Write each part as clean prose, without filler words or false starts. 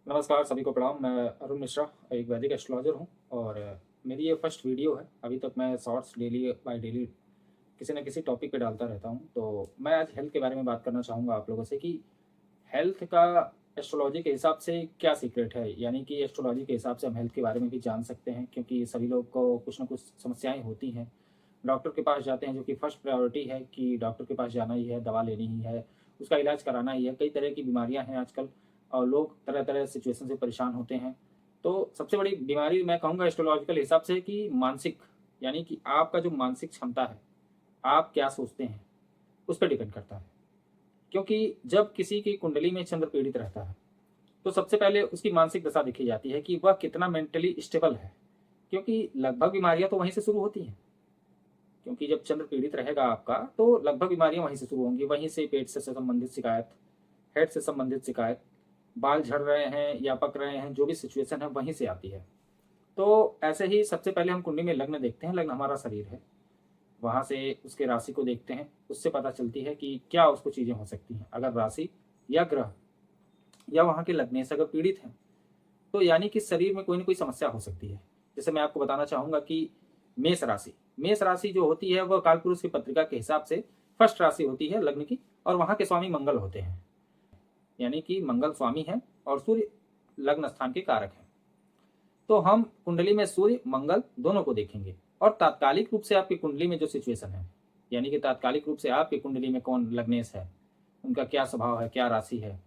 नमस्कार सभी को प्रणाम। मैं अरुण मिश्रा, एक वैदिक एस्ट्रोलॉजर हूँ और मेरी ये फर्स्ट वीडियो है। अभी तक मैं शॉर्ट्स डेली बाय डेली किसी न किसी टॉपिक पे डालता रहता हूँ। तो मैं आज हेल्थ के बारे में बात करना चाहूँगा आप लोगों से कि हेल्थ का एस्ट्रोलॉजी के हिसाब से क्या सीक्रेट है। यानी कि एस्ट्रोलॉजी के हिसाब से हम हेल्थ के बारे में भी जान सकते हैं, क्योंकि सभी लोग को कुछ ना कुछ समस्याएँ होती हैं। डॉक्टर के पास जाते हैं, जो कि फर्स्ट प्रायोरिटी है कि डॉक्टर के पास जाना ही है, दवा लेनी ही है, उसका इलाज कराना ही है। कई तरह की बीमारियां हैं आजकल और लोग तरह तरह सिचुएशन से परेशान होते हैं। तो सबसे बड़ी बीमारी मैं कहूँगा एस्ट्रोलॉजिकल हिसाब से कि मानसिक, यानी कि आपका जो मानसिक क्षमता है, आप क्या सोचते हैं, उस पर डिपेंड करता है। क्योंकि जब किसी की कुंडली में चंद्र पीड़ित रहता है, तो सबसे पहले उसकी मानसिक दशा देखी जाती है कि वह कितना मेंटली स्टेबल है। क्योंकि लगभग बीमारियां तो वहीं से शुरू होती हैं। क्योंकि जब चंद्र पीड़ित रहेगा आपका, तो लगभग बीमारियां वहीं से शुरू होंगी। वहीं से पेट से संबंधित शिकायत, हेड से संबंधित शिकायत, बाल झड़ रहे हैं या पक रहे हैं, जो भी सिचुएशन है वहीं से आती है। तो ऐसे ही सबसे पहले हम कुंडली में लग्न देखते हैं। लग्न हमारा शरीर है, वहां से उसके राशि को देखते हैं। उससे पता चलती है कि क्या उसको चीजें हो सकती हैं। अगर राशि या ग्रह या वहां के लग्न से अगर पीड़ित हैं, तो यानी कि शरीर में कोई ना कोई समस्या हो सकती है। जैसे मैं आपको बताना चाहूंगा कि मेष राशि जो होती है वह कालपुरुष की पत्रिका के हिसाब से फर्स्ट राशि होती है लग्न की, और वहां के स्वामी मंगल होते हैं। यानी कि मंगल स्वामी है और सूर्य लग्न स्थान के कारक है। तो हम कुंडली में सूर्य मंगल दोनों को देखेंगे और तात्कालिक रूप से आपकी कुंडली में जो सिचुएशन है, यानी कि तात्कालिक रूप से आपकी कुंडली में कौन लग्नेश है, उनका क्या स्वभाव है, क्या राशि है,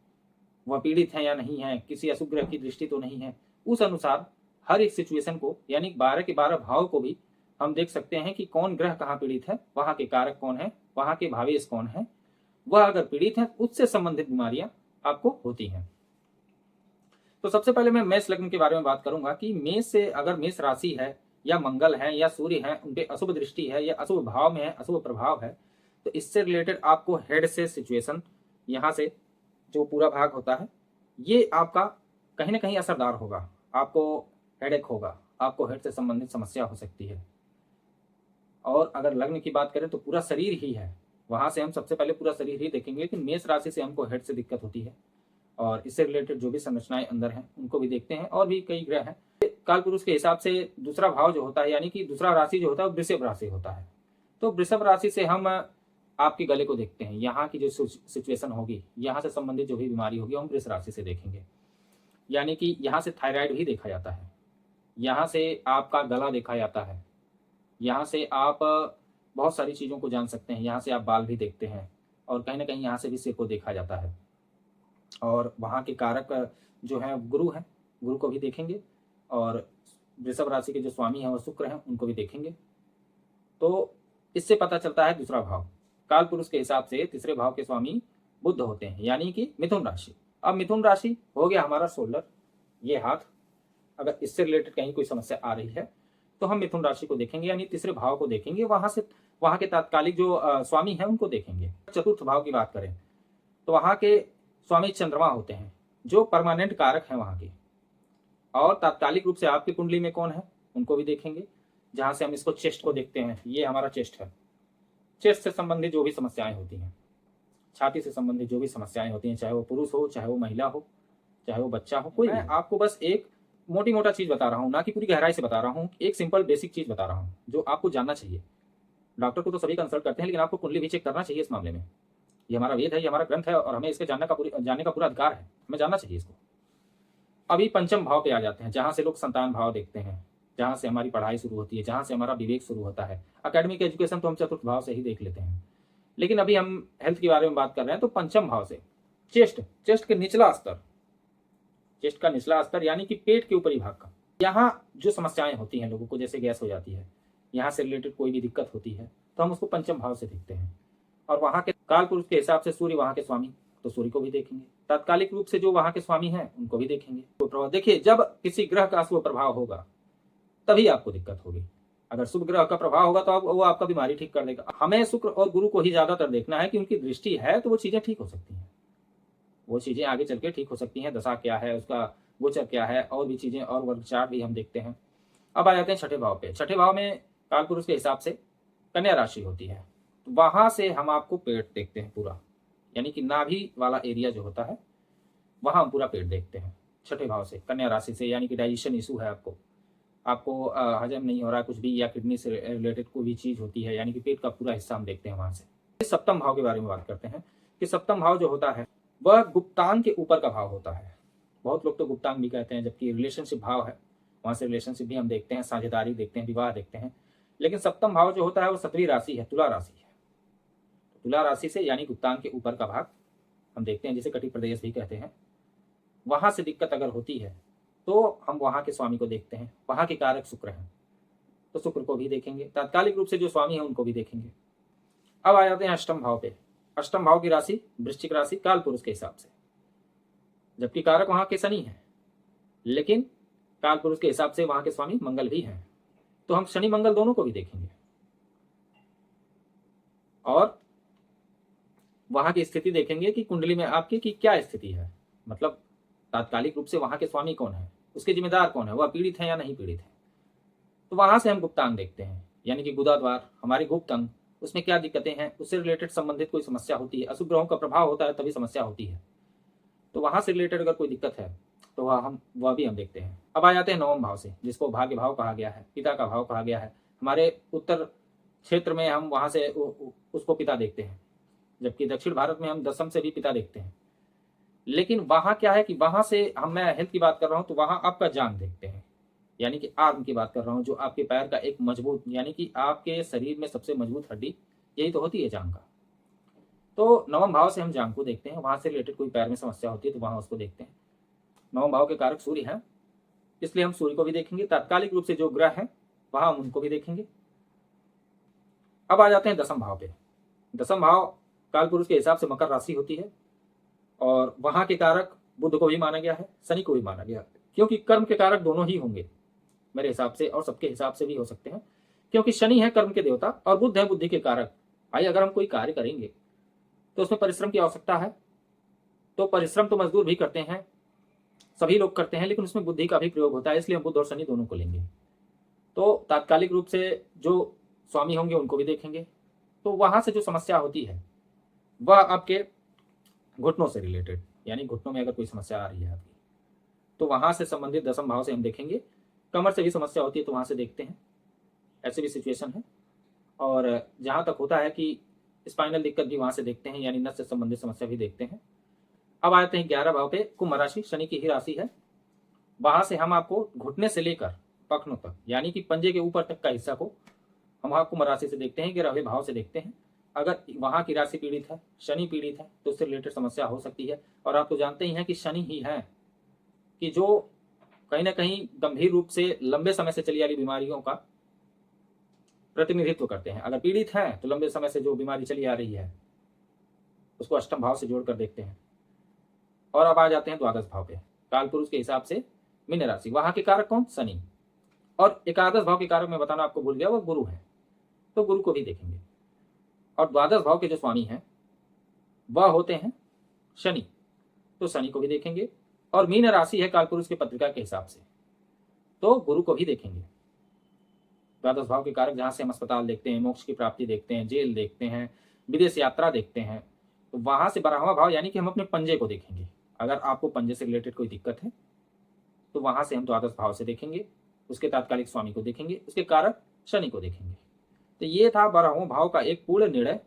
वह पीड़ित है या नहीं है, किसी अशुभ ग्रह की दृष्टि तो नहीं है, उस अनुसार हर एक सिचुएशन को, यानी 12 के 12 भाव को भी हम देख सकते हैं कि कौन ग्रह कहाँ पीड़ित है, वहां के कारक कौन है, वहां के भावेश कौन है। वह अगर पीड़ित है, उससे संबंधित बीमारियां आपको होती हैं। तो सबसे पहले मैं मेष लग्न के बारे में बात करूंगा कि मेष से अगर मेष राशि है या मंगल है या सूर्य है, उनके अशुभ दृष्टि है या अशुभ भाव में है, अशुभ प्रभाव है, तो इससे रिलेटेड आपको हेड से सिचुएशन, यहाँ से जो पूरा भाग होता है, ये आपका कहीं ना कहीं असरदार होगा। आपको हेडेक होगा, आपको हेड से संबंधित समस्या हो सकती है। और अगर लग्न की बात करें तो पूरा शरीर ही है, वहां से हम सबसे पहले पूरा शरीर ही देखेंगे। लेकिन मेष राशि से हमको हेड से दिक्कत होती है और इससे रिलेटेड जो भी संरचनाएं अंदर हैं उनको भी देखते हैं। और भी कई ग्रह हैं। काल पुरुष के हिसाब से दूसरा भाव जो होता है, यानी कि दूसरा राशि जो होता है वो वृषभ राशि होता है। तो वृषभ राशि से हम आपके गले को देखते हैं। यहाँ की जो सिचुएशन होगी, यहाँ से संबंधित जो भी बीमारी होगी, हम वृष राशि से देखेंगे। यानी कि यहाँ से थायराइड भी देखा जाता है, यहाँ से आपका गला देखा जाता है, यहाँ से आप बहुत सारी चीज़ों को जान सकते हैं। यहाँ से आप बाल भी देखते हैं और कहीं ना कहीं यहाँ से भी सिर को देखा जाता है। और वहाँ के कारक जो है गुरु हैं, गुरु को भी देखेंगे। और वृषभ राशि के जो स्वामी हैं वो शुक्र हैं, उनको भी देखेंगे। तो इससे पता चलता है दूसरा भाव। काल पुरुष के हिसाब से तीसरे भाव के स्वामी बुध होते हैं, यानी कि मिथुन राशि। अब मिथुन राशि हो गया हमारा शोल्डर, ये हाथ। अगर इससे रिलेटेड कहीं कोई समस्या आ रही है तो हम मिथुन राशि को देखेंगे, यानी तीसरे भाव को देखेंगे। वहां से वहां के तात्कालिक जो स्वामी हैं उनको देखेंगे। चतुर्थ भाव की बात करें तो वहां के स्वामी चंद्रमा होते हैं, जो परमानेंट कारक हैं वहां के। और तात्कालिक रूप से आपकी कुंडली में कौन है उनको भी देखेंगे। जहां से हम इसको चेस्ट को देखते हैं, ये हमारा चेस्ट है। चेस्ट से संबंधित जो भी समस्याएं होती हैं, छाती से संबंधित जो भी समस्याएं होती हैं, चाहे वो पुरुष हो, चाहे वो महिला हो, चाहे वो बच्चा हो, कोई। मैं आपको बस एक मोटी मोटा चीज बता रहा हूँ, ना कि पूरी गहराई से बता रहा हूँ। एक सिंपल बेसिक चीज बता रहा हूँ जो आपको जानना चाहिए। डॉक्टर को तो सभी कंसल्ट करते हैं, लेकिन आपको कुंडली भी चेक करना चाहिए इस मामले में। ये हमारा वेद है, ये हमारा ग्रंथ है और हमें इसके जानने का पूरा अधिकार है। हमें जानना चाहिए इसको। अभी पंचम भाव पे आ जाते हैं, जहां से लोग संतान भाव देखते हैं, जहां से हमारी पढ़ाई शुरू होती है, जहां से हमारा विवेक शुरू होता है। अकेडमिक एजुकेशन तो हम चतुर्थ भाव से ही देख लेते हैं, लेकिन अभी हम हेल्थ के बारे में बात कर रहे हैं। तो पंचम भाव से चेस्ट, चेस्ट के निचला स्तर, चेस्ट का निचला स्तर यानी कि पेट के ऊपरी भाग का, यहाँ जो समस्याएं होती हैं लोगों को, जैसे गैस हो जाती है, यहाँ से रिलेटेड कोई भी दिक्कत होती है, तो हम उसको पंचम भाव से देखते हैं। और वहां के काल पुरुष के हिसाब से सूर्य वहां के स्वामी, तो सूर्य को भी देखेंगे। तात्कालिक रूप से जो वहां के स्वामी हैं उनको भी देखेंगे। तो प्रभाव देखिए, जब किसी ग्रह का अशुभ प्रभाव होगा तभी आपको दिक्कत होगी। अगर शुभ ग्रह का प्रभाव होगा तो वो आपका बीमारी ठीक कर देगा। हमें शुक्र और गुरु को ही ज्यादातर देखना है कि उनकी दृष्टि है तो वो चीजें ठीक हो सकती हैं। वो चीजें आगे चल के ठीक हो सकती हैं। दशा क्या है उसका, गोचर क्या है, और भी चीजें, और वर्ग चार्ट भी हम देखते हैं। अब आ जाते हैं छठे भाव पे। छठे भाव में काल पुरुष के हिसाब से कन्या राशि होती है। तो वहां से हम आपको पेट देखते हैं पूरा, यानी कि नाभि वाला एरिया जो होता है, वहां हम पूरा पेट देखते हैं। छठे भाव से, कन्या राशि से, यानी कि डाइजेशन इशू है आपको, आपको हजम नहीं हो रहा है कुछ भी, या किडनी से रिलेटेड कोई भी चीज़ होती है, यानी कि पेट का पूरा हिस्सा हम देखते हैं वहाँ से। इस सप्तम भाव के बारे में बात करते हैं कि सप्तम भाव जो होता है वह गुप्तांग के ऊपर का भाव होता है। बहुत लोग तो गुप्तांग भी कहते हैं, जबकि रिलेशनशिप भाव है, वहाँ से रिलेशनशिप भी हम देखते हैं, साझेदारी देखते हैं, विवाह देखते हैं। लेकिन सप्तम भाव जो होता है वो 7वीं राशि है, तुला राशि है। तुला राशि से यानी गुप्तांग के ऊपर का भाग हम देखते हैं, जिसे कटी प्रदेश भी कहते हैं। वहाँ से दिक्कत अगर होती है तो हम वहाँ के स्वामी को देखते हैं, वहाँ के कारक शुक्र हैं, तो शुक्र को भी देखेंगे, तात्कालिक रूप से जो स्वामी है उनको भी देखेंगे। अब आ जाते हैं अष्टम भाव पे। अष्टम भाव की राशि वृश्चिक राशि, काल पुरुष के हिसाब से, जबकि कारक वहाँ के शनि है, लेकिन काल पुरुष के हिसाब से वहाँ के स्वामी मंगल भी हैं, तो हम शनि मंगल दोनों को भी देखेंगे। और वहाँ की स्थिति देखेंगे कि कुंडली में आपकी की क्या स्थिति है, मतलब तात्कालिक रूप से वहाँ के स्वामी कौन है, उसके जिम्मेदार कौन है, वह पीड़ित है या नहीं पीड़ित है। तो वहाँ से हम गुप्तांग देखते हैं, यानी कि गुदा द्वार, हमारे गुप्त अंग, उसमें क्या दिक्कतें हैं, उससे रिलेटेड संबंधित कोई समस्या होती है, अशुभ ग्रहों का प्रभाव होता है तभी समस्या होती है, तो वहाँ से रिलेटेड अगर कोई दिक्कत है तो वह भी हम देखते हैं। अब आ जाते हैं नवम भाव से, जिसको भाग्य भाव कहा गया है, पिता का भाव कहा गया है। हमारे उत्तर क्षेत्र में हम वहाँ से उसको पिता देखते हैं, जबकि दक्षिण भारत में हम दशम से भी पिता देखते हैं। लेकिन वहाँ क्या है कि वहाँ से मैं हेल्थ की बात कर रहा हूँ, तो वहाँ आपका जांग देखते हैं, यानी कि आर्म की बात कर रहा हूँ, जो आपके पैर का एक मजबूत, यानी कि आपके शरीर में सबसे मजबूत हड्डी यही तो होती है, जांग का। तो नवम भाव से हम जांग को देखते हैं, वहाँ से रिलेटेड कोई पैर में समस्या होती है तो वहाँ उसको देखते हैं। नवम भाव के कारक सूर्य हैं, इसलिए हम सूर्य को भी देखेंगे, तात्कालिक रूप से जो ग्रह हैं वहाँ हम उनको भी देखेंगे। अब आ जाते हैं दसम भाव पे। दसम भाव काल पुरुष के हिसाब से मकर राशि होती है, और वहाँ के कारक बुध को भी माना गया है, शनि को भी माना गया है, क्योंकि कर्म के कारक दोनों ही होंगे मेरे हिसाब से, और सबके हिसाब से भी हो सकते हैं, क्योंकि शनि है कर्म के देवता और बुध है बुद्धि के कारक। भाई अगर हम कोई कार्य करेंगे तो उसमें परिश्रम की आवश्यकता है, तो परिश्रम तो मजदूर भी करते हैं, सभी लोग करते हैं, लेकिन उसमें बुद्धि का भी प्रयोग होता है, इसलिए हम बुध और शनि दोनों को लेंगे। तो तात्कालिक रूप से जो स्वामी होंगे उनको भी देखेंगे, तो वहाँ से जो समस्या होती है वह आपके घुटनों से रिलेटेड, यानी घुटनों में अगर कोई समस्या आ रही है आपकी, तो वहाँ से संबंधित दसम भाव से हम देखेंगे। कमर से भी समस्या होती है तो वहाँ से देखते हैं, ऐसी भी सिचुएशन है। और जहाँ तक होता है कि स्पाइनल दिक्कत भी वहाँ से देखते हैं, यानी नस से संबंधित समस्या भी देखते हैं। अब आते हैं 11 भाव पे, कुंभ राशि, शनि की ही राशि है। वहाँ से हम आपको घुटने से लेकर पखनों तक, यानी कि पंजे के ऊपर तक का हिस्सा को हम वहाँ कुंभ राशि से देखते हैं, 11वें भाव से देखते हैं। अगर वहाँ की राशि पीड़ित है, शनि पीड़ित है, तो उससे रिलेटेड समस्या हो सकती है। और आप तो जानते ही हैं कि शनि ही है कि जो कहीं ना कहीं गंभीर रूप से लंबे समय से चली आ रही बीमारियों का प्रतिनिधित्व करते हैं। अगर पीड़ित हैं तो लंबे समय से जो बीमारी चली आ रही है उसको अष्टम भाव से जोड़कर देखते हैं। और अब आ जाते हैं द्वादश भाव पे, काल पुरुष के हिसाब से मीन राशि, वहां के कारक कौन, शनि। और एकादश भाव के कारक मैं बताना आपको भूल गया, वो गुरु है, तो गुरु को भी देखेंगे। और द्वादश भाव के जो स्वामी हैं वह होते हैं शनि, तो शनि को भी देखेंगे। और मीन राशि है काल पुरुष के पत्रिका के हिसाब से, तो गुरु को भी देखेंगे। द्वादश भाव के कारक जहाँ से हम अस्पताल देखते हैं, मोक्ष की प्राप्ति देखते हैं, जेल देखते हैं, विदेश यात्रा देखते हैं, तो वहां से 12वां भाव, यानी कि हम अपने पंजे को देखेंगे। अगर आपको पंजे से रिलेटेड कोई दिक्कत है तो वहां से हम द्वादश भाव से देखेंगे, उसके तात्कालिक स्वामी को देखेंगे, उसके कारक शनि को देखेंगे। तो ये था 12वां भाव का एक पूर्ण निर्णय,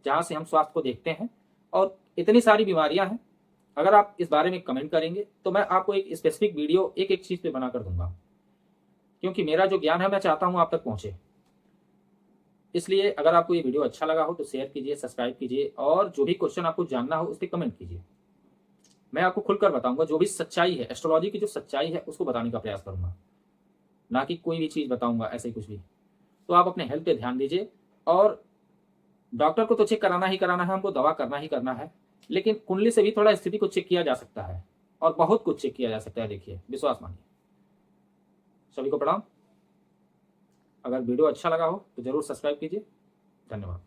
जहाँ से हम स्वास्थ्य को देखते हैं। और इतनी सारी बीमारियां हैं, अगर आप इस बारे में कमेंट करेंगे तो मैं आपको एक स्पेसिफिक वीडियो एक एक चीज पे बनाकर दूंगा, क्योंकि मेरा जो ज्ञान है मैं चाहता हूं आप तक पहुंचे। इसलिए अगर आपको ये वीडियो अच्छा लगा हो तो शेयर कीजिए, सब्सक्राइब कीजिए, और जो भी क्वेश्चन आपको जानना हो उस पर कमेंट कीजिए। मैं आपको खुलकर बताऊंगा, जो भी सच्चाई है, एस्ट्रोलॉजी की जो सच्चाई है उसको बताने का प्रयास करूंगा, ना कि कोई भी चीज़ बताऊंगा ऐसे ही कुछ भी। तो आप अपने हेल्थ पे ध्यान दीजिए, और डॉक्टर को तो चेक कराना ही कराना है, हमको दवा करना ही करना है, लेकिन कुंडली से भी थोड़ा स्थिति को चेक किया जा सकता है, और बहुत कुछ चेक किया जा सकता है। देखिए, विश्वास मानिए। सभी को प्रणाम। अगर वीडियो अच्छा लगा हो तो जरूर सब्सक्राइब कीजिए। धन्यवाद।